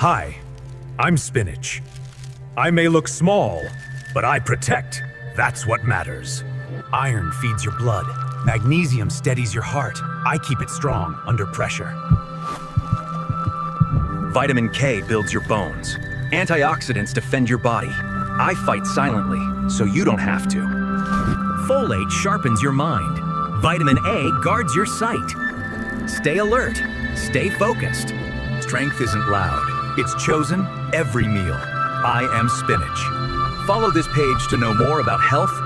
Hi, I'm Spinach. I may look small, but I protect. That's what matters. Iron feeds your blood. Magnesium steadies your heart. I keep it strong under pressure. Vitamin K builds your bones. Antioxidants defend your body. I fight silently, so you don't have to. Folate sharpens your mind. Vitamin A guards your sight. Stay alert. Stay focused. Strength isn't loud. It's chosen every meal. I am Spinach. Follow this page to know more about health,